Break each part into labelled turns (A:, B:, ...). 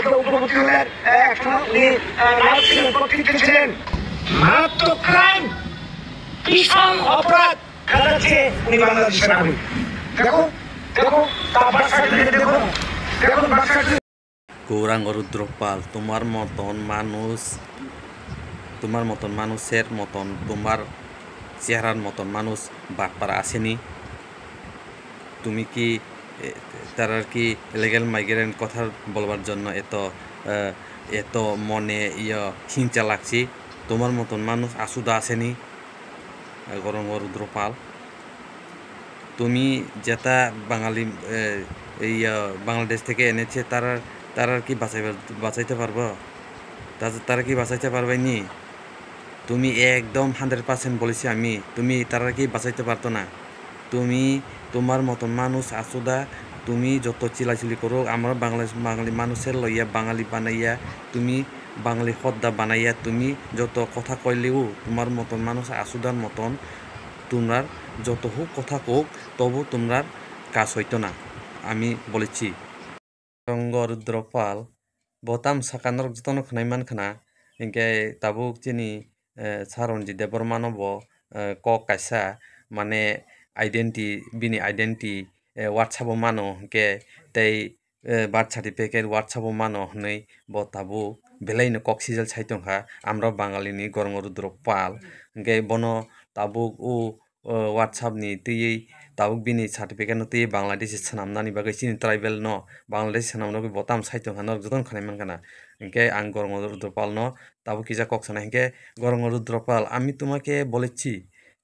A: ভারতে উপভোক্তি হলেন একসময় উনি কর্তৃত্ব ছিলেন মারাত্মক ক্রাইম ভীষণ অপরাধ কাটাচ্ছে উনি বাংলাদেশের নাগরিক দেখো দেখো তার বার্থ সার্টিফিকেট দেখো দেখো বার্থ সার্টিফিকেট
B: গৌরাঙ্গ রুদ্রপাল তোমার মতন মানুষের মতন তোমার চেহারার মতন মানুষ বাটপাড়া আসেনি তুমি কি তার কি ইলিগাল মাইগ্রেন্ট কথা বলবার জন্য এত মনে হিংসা লাগছে তোমার মতন মানুষ আসুদা আসেনি গৌরাঙ্গ রুদ্রপাল তুমি যেটা বাঙালি বাংলাদেশ থেকে এনেছে তারা কি বাঁচাইতে পারবো তারা কি বাঁচাইতে পারবেনি তুমি একদম 100% বলেছি আমি তুমি তারা কি বাঁচাইতে পারতো না তুমি তোমার মতন মানুষ আসুদা তুমি যত চিলাচিলি করো আমরা বাঙালি মানুষের লইয়া বাঙালি বানাইয়া তুমি বাঙালি হদ্দা বানাইয়া তুমি যত কথা কইলেও তোমার মতন মানুষ আসুদার মতন তোমরা যত হোক কথা কোক তবু তোমরা কাজ হইতো না আমি বলেছি গৌরাঙ্গ রুদ্রপাল বতাম সাকানোর যতন খানাইমান খানা ইনকে তাবুক চিনি সারঞ্জি দেবরমানব কক কাইসা মানে বিনি আইডেন্টি হোয়াটসঅ্যাপও মানো কে তাই বার্থ সার্টিফিকেট হোয়াটসঅ্যাপও মানো হनै তাবু বেলাইনো কক সিজল সাইতংখা আমরা বাঙালিনি গৌরাঙ্গ রুদ্রপাল ইনকে বনো তাবুক হোয়াটসঅ্যাপনি তুই তাবুক বিনি সার্টিফিকেট no তুই বাংলাদেশ সানামনানি বাগै চিনি ট্রাইবেল no বাংলাদেশ সানামনো বতাম সাইতংখা no যতন খানাইমান kana ইনকে আং গৌরাঙ্গ রুদ্রপাল no তাবুক কিজা ককসানা ইনকে গৌরাঙ্গ রুদ্রপাল আমি তোমাকে বলেছি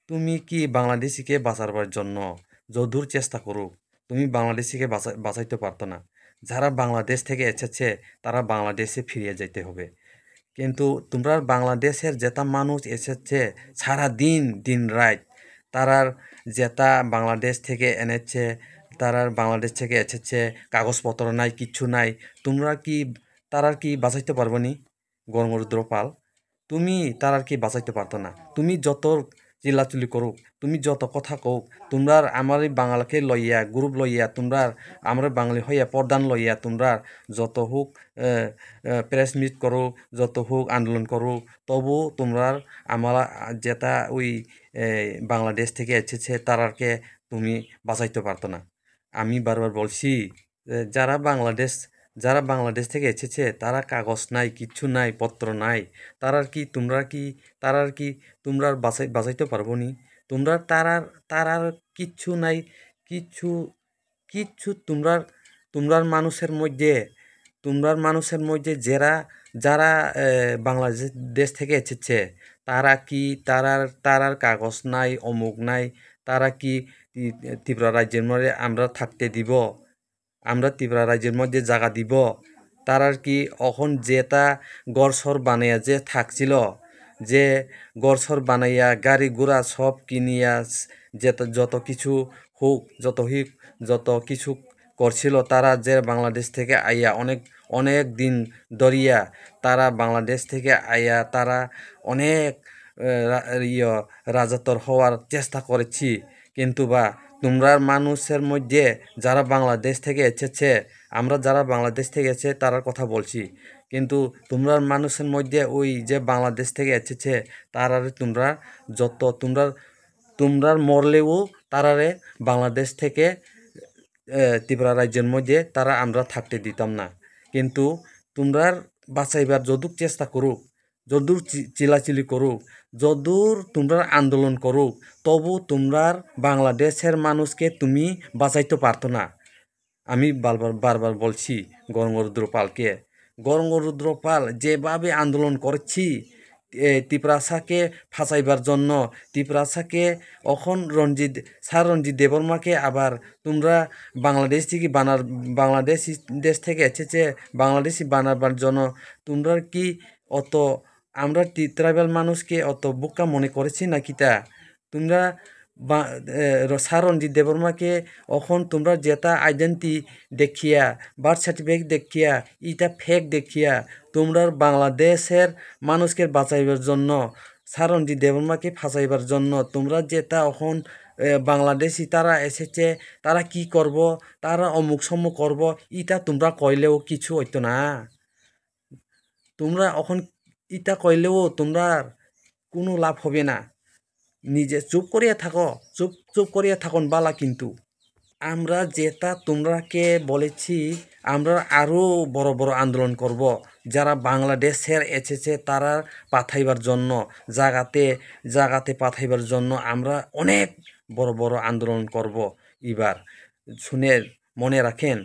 B: তুমি কি বাংলাদেশিকে বাঁচাবার জন্য যদূর চেষ্টা করুক তুমি বাংলাদেশিকে বাঁচাইতে পারতো না যারা বাংলাদেশ থেকে এসেছে তারা বাংলাদেশে ফিরে যেতে হবে কিন্তু তোমরা বাংলাদেশের যেটা মানুষ এসেছে সারা দিন রাত তারার যেটা বাংলাদেশ থেকে এনেছে তারার বাংলাদেশ থেকে এসেছে কাগজপত্র নাই কিচ্ছু নাই তারার কি বাঁচাইতে পারবো নি গৌরাঙ্গ রুদ্রপাল তুমি তারার কি বাঁচাইতে পারতো না তুমি যত চিল্লাচুলি করুক তুমি যত কথা কোক তোমরা আমার বাঙালিকে লইয়া গ্রুপ লইয়া তোমরা আমরা বাঙালি হইয়া প্রধান লইয়া তোমরা যত হোক প্রেস মিট করো যত হোক আন্দোলন করো তবু তোমরা আমরা যেটা ওই বাংলাদেশ থেকে এসেছে তারাকে তুমি বাঁচাইতে পারতো না আমি বারবার বলছি যারা বাংলাদেশ থেকে এসেছে তারা কাগজ নাই কিচ্ছু নাই পত্র নাই তোমরা বাঁচাইতে পারবো নি তারার কিচ্ছু নাই কিচ্ছু তোমরার মানুষের মধ্যে যারা বাংলাদেশ থেকে এসেছে তারার কাগজ নাই অমুক নাই তারা কি ত্রিপুরা রাজ্যের মধ্যে আমরা থাকতে দিব আমরা ত্রিপুরা রাজ্যের মধ্যে জায়গা দিব তারার কি এখন যেটা গড়সর বানাইয়া যে থাকছিল যে গড়সর বানাইয়া গাড়ি ঘোড়া সব কিনিয়া যত কিছু হোক যত কিছু করছিল তারা যে বাংলাদেশ থেকে আইয়া অনেক দিন ধরিয়া তারা বাংলাদেশ থেকে আইয়া তারা অনেক রাজত্বর হওয়ার চেষ্টা করেছি কিন্তু তোমরার মানুষের মধ্যে যারা বাংলাদেশ থেকে এসেছে আমরা যারা বাংলাদেশ থেকে এসেছে তার কথা বলছি কিন্তু তোমরার মানুষের মধ্যে ওই যে বাংলাদেশ থেকে এসেছে তারারে তোমরার মরলেও তারারে বাংলাদেশ থেকে ত্রিপুরা রাজ্যের মধ্যে তারা আমরা থাকতে দিতাম না কিন্তু তোমরার বাঁচাইবার যদুর চেষ্টা করুক যদূর চিলাচিলি করুক যদূর তোমরা আন্দোলন করুক তবু তোমরার বাংলাদেশের মানুষকে তুমি বাঁচাইতে পারতো না আমি বারবার বলছি গৌরাঙ্গ রুদ্রপাল যেভাবে আন্দোলন করছি ত্রিপুরাসাকে ফাঁসাইবার জন্য ত্রিপুরাসাকে এখন রঞ্জিত দেববর্মাকে আবার তোমরা বাংলাদেশ থেকে এসেছে বাংলাদেশি বানাবার জন্য তোমরা কি আমরা ট্রাইবাল মানুষকে অত বোকা মনে করেছি নাকি তোমরা রঞ্জিত দেববর্মাকে এখন তোমরা যেটা আইডেন্টি দেখিয়া বার্থ সার্টিফিকেট দেখিয়া ইটা ফেক দেখিয়া তোমরা বাংলাদেশের মানুষকে বাঁচাইবার জন্য রঞ্জিত দেববর্মাকে ফাঁসাইবার জন্য তোমরা যেটা এখন বাংলাদেশি তারা এসেছে তারা কি করব তারা অমুক সমুক করব ইটা তোমরা কইলেও কিছু হইতো না তোমরা এখন ইটা কইলেও তোমরা কোনো লাভ হবে না। নিজে চুপ করিয়া থাকো, চুপ চুপ করিয়া থাকুন বালা। কিন্তু আমরা যেটা তোমরাকে বলেছি, আমরা আরও বড় বড় আন্দোলন করব। যারা বাংলাদেশের এসেছে তারা পাঠাইবার জন্য, জাগাতে জাগাতে পাঠাইবার জন্য আমরা অনেক বড় বড় আন্দোলন করব এবার। শুনে মনে রাখেন,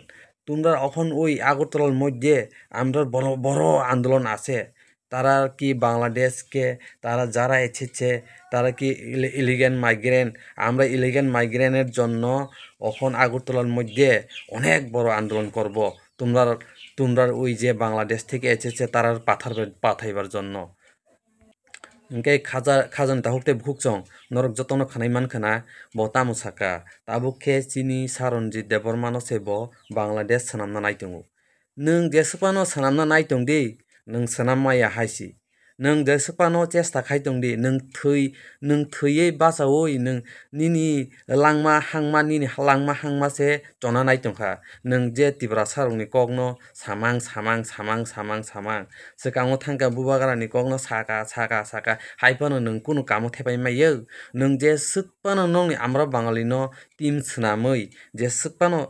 B: তোমরা এখন ওই আগরতলার মধ্যে আমরা বড় বড় আন্দোলন আছে। তারা কি বাংলাদেশকে, তারা যারা এসেছে তারা কি ইলিগেল মাইগ্রেন্ট, আমরা ইলিগেল মাইগ্রেনের জন্য এখন আগরতলার মধ্যে অনেক বড় আন্দোলন করব। তোমরা তোমরা ওই যে বাংলাদেশ থেকে এসেছে তারা পাঠাইবার জন্য। Engke khajan tahukte bhuksong norok jotono khanai mankhana bo tamu saka tabukhe chini saronjit debormano sebo Bangladesh sanamna naitongo. Nung jesupano sanamna naitongdi nung sanammaya haisi. Nung jesupano chesta khaitongdi nung thuyei basaoi nung nini langma hangma se chona naitongkha. Nung je tibra sarongni kokno samang sekango thangka bubagarani kokno saka haipano nung kuno kamo thepai mayo. Nung je sukpano nongni amra bangali no team snamoi je sukpano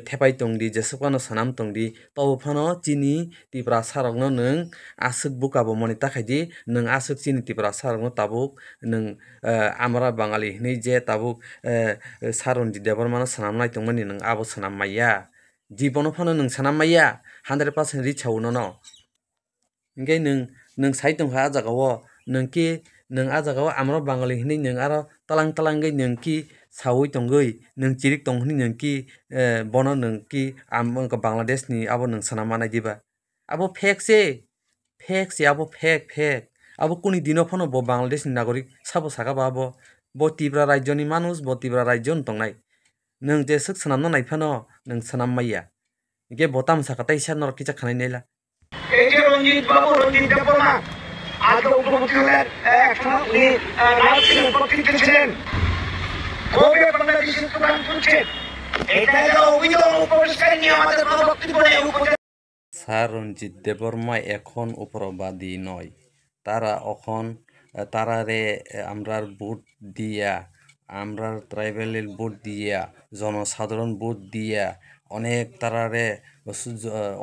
B: thepai tongdi je sukpano sanam tongdi tobofano chini tipra sarokno nung asuk bukabo moni takaidi nung asuk chini tipra sarokno tabuk nung amra bangali hinui je tabuk saronji debormano sanam naitongmani nung abo sanam maya. Jibono phano nung sanam maya 100% reach hauno no. Engke nung saitong ha jagao nung a jagao amro bangali hinui nung aro talang gai nung ki sawoi tonggoi nung chirik tong hinui nung ki bono nung ki Bangladesh ni abo nung sanam manai diba. Abo fake se abo fake. Abo kuni dino phano bo Bangladesh ni nagorik sabo saka ba bo tibra rajyo ni manush bo tibra rajyo tongnai. Nung je suk sanam no naiphano nung sanam maya. Engke botam saka tai sa norok kicha khanai naila.
A: এই যে রঞ্জিত দেববর্মা আজকে উপমুখ্যমন্ত্রী হলেন, একসময় উনি রাজশাহীর উপস্থিত ছিলেন। কবে বাংলাদেশের প্রধান করছেন এটা অভিযোগ উপস্থান নিয়ে আমাদের কোনো বক্তব্য নেই।
B: স্যার রঞ্জিত দেববর্মা এখন উপরবাদী নয়। তারা এখন তারারে আমরার ভোট দিয়া, আমরার ট্রাইবেলের ভোট দিয়া, জনসাধারণ ভোট দিয়া অনেক তারারে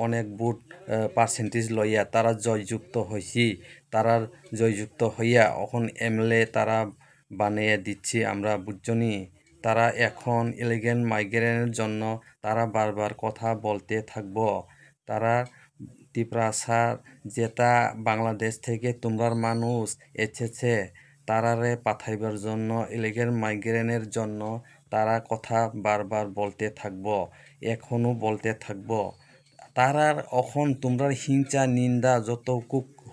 B: অনেক ভোট পার্সেন্টেজ লইয়া তারা জয়যুক্ত হয়েছি। তারার জয়যুক্ত হইয়া এখন এমএলএ তারা বানিয়ে দিচ্ছি আমরা, বুঝছনি। তারা এখন ইলিগেল মাইগ্রেনের জন্য তারা বারবার কথা বলতে থাকব। তারা টিপ্রাসার যেটা বাংলাদেশ থেকে তোমরার মানুষ এসেছে তারারে পাঠাইবার জন্য, ইলিগেল মাইগ্রেনের জন্য তারা কথা বারবার বলতে থাকব, এখনো বলতে থাকব। তারার এখন তোমরার হিংসা নিন্দা যত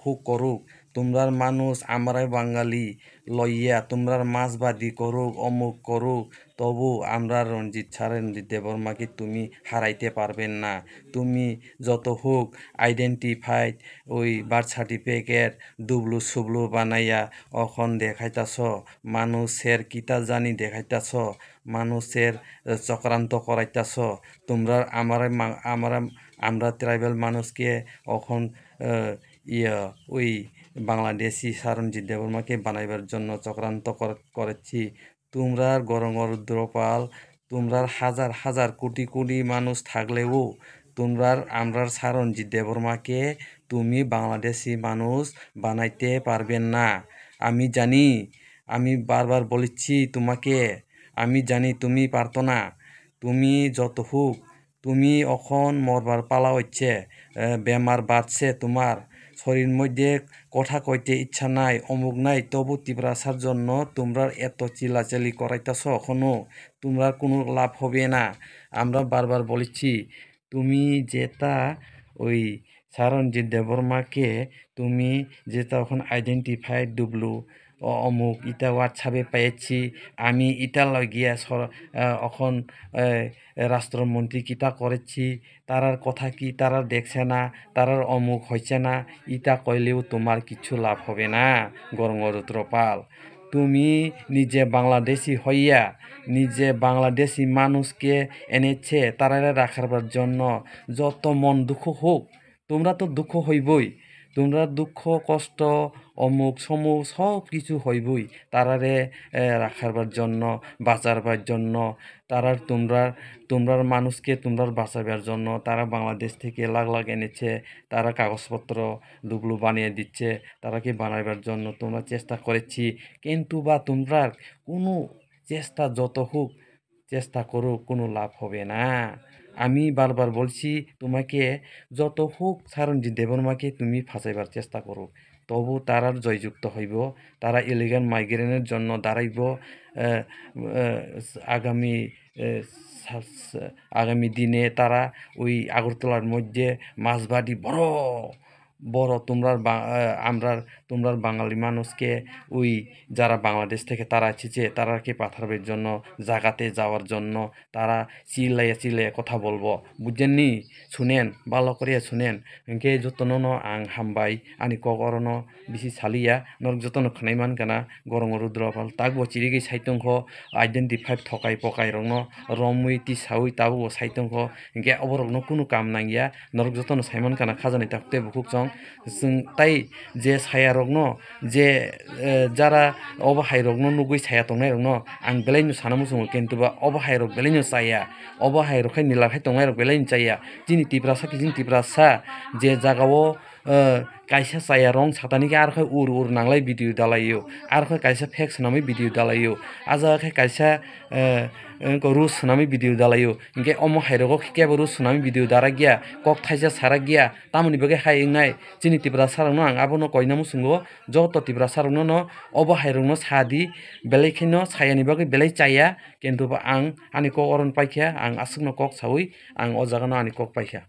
B: হুক করুক, তোমরার মানুষ আমরাই বাঙালি লইয়া তোমরার মাছবাদী করুক, অমুক করুক, তবু আমরা রঞ্জিত দেববর্মাকে তুমি হারাইতে পারবেন না। তুমি যত হোক আইডেন্টিফাইড ওই বার্থ সার্টিফিকেট দুবলু সুবলু বানাইয়া এখন দেখাইতাছ, মানুষের কিতা জানি দেখাইতাছ, মানুষের চক্রান্ত করাইতাছ। তোমরা আমরা ট্রাইবেল মানুষকে এখন ওই বাংলাদেশি রঞ্জিত দেববর্মাকে বানাইবার জন্য চক্রান্ত করেছি। তোমরা গরঙ্গরুদ্রপাল, তোমরা হাজার কোটি মানুষ থাকলেও তোমরা আমরার রঞ্জিত দেববর্মাকে তুমি বাংলাদেশি মানুষ বানাইতে পারবেন না। আমি জানি, আমি বারবার বলেছি তোমাকে, আমি জানি তুমি পারতো না। তুমি যত হোক, তুমি এখন মরবার পালা হচ্ছে, বেমার বাড়ছে, তোমার শরীর মধ্যে কথা কইতে ইচ্ছা নাই, অমুক নাই, তবু টিপ্রাসার জন্য তোমরা এত চিলাচিলি করাইতেছ। এখনো তোমরা কোনো লাভ হবে না। আমরা বারবার বলেছি তুমি যেটা ওই রঞ্জিত দেববর্মাকে তুমি যেটা এখন আইডেন্টিফাইড ডুবলু অমুক ইটা হোয়াটসঅ্যাপে পেয়েছি আমি, ইটা লাগিয়া এখন রাষ্ট্রমন্ত্রী কিতা করেছি, তারার কথা কি তারা দেখছে না, তারার অমুক হয়েছে না, ইটা কইলেও তোমার কিছু লাভ হবে না। গরঙ্গরুদ্রপাল, তুমি নিজে বাংলাদেশি হইয়া নিজে বাংলাদেশি মানুষকে এনেছে তারা রাখার জন্য, যত মন দুঃখ হোক তোমরা তো দুঃখ হইবই, তোমরা দুঃখ কষ্ট অমুক সমুক সব কিছু হইবই তারারে রাখাবার জন্য, বাঁচাবার জন্য। তোমরার মানুষকে তোমরার বাঁচাবার জন্য তারা বাংলাদেশ থেকে লাখ লাখ এনেছে, তারা কাগজপত্র লুবলু বানিয়ে দিচ্ছে, তারা কি বানাবার জন্য তোমরা চেষ্টা করেছি। কিন্তু বা তোমরা কোনো চেষ্টা যত হোক চেষ্টা করো কোনো লাভ হবে না। আমি বারবার বলছি তোমাকে, যত হোক সারঞ্জিৎ দেববর্মাকে তুমি ফাঁসাইবার চেষ্টা করো, তবু তারার জয়যুক্ত হইব। তারা ইলিগাল মাইগ্রেনের জন্য দাঁড়াইব। আহ, আহ, আগামী আহ, আগামী দিনে তারা ওই আগরতলার মধ্যে মাছবাড়ি বড় বড় তোমরার বাঙালি মানুষকে ওই যারা বাংলাদেশ থেকে তারা এসেছে তারাকে পাঠাবার জন্য, জাগাতে যাওয়ার জন্য তারা চিল্লাইয়া কথা বলবো, বুঝছেন নি? শুনেন, ভালো করিয়া শুনেন। গে যতন আং হামবাই আনি কগরন বিসি সালিয়া নরক যতন খানাইমান কানা গরম রুদ্রপাল তাকবো চিরিগি সাইতংখ আইডেন্টিফাই থকাই পকাই রংন রমুই তিসাউই তাবো সাইতংখ গে অবরকনো কোনো কাম নাঙ্গিয়া নরক যতন সাইমান কানা খাজানি তাকতে বুকুক চং जों তাই যে সায়া রগ্ন যে যারা অবহাই রগ্ন নুগুই সায়া তংনাই রগ্ন आं बेलायनो सानामु जोङो किन्तु बा अबहाय रग बेलायनो चाया अबहाय रखाय निलाखाय तंनाय रग बेलायनो चाया जिनि तिब्रासा कि जिनि तिब्रासा जे जागाओ कायसा चाया रं सातानिके आरखाय उर नांलाय भिडिअ दालायो आरखाय कायसा फेक सोनामै भिडिअ दालायो आजाखाय कायसा रुस सोनामै भिडिअ दालायो इंके अमो हायरगो खिकेबो रुस सोनामै भिडिअ दारा गिया कक थाइजा सारा गिया तामुनि बगे हायंनाय जिनि तिब्रासा रंनो आं आबोनो कयनामु सुंगो जत तिब्रासा रंनो न अबहाय रंनो सादि बेलायखिनो सायानि बगे बेलाय चाया किन्तु आं आनि कक अरन पाइखा आं आसुकनो कक सावै आं अ जागानो आनि कक पाइखा।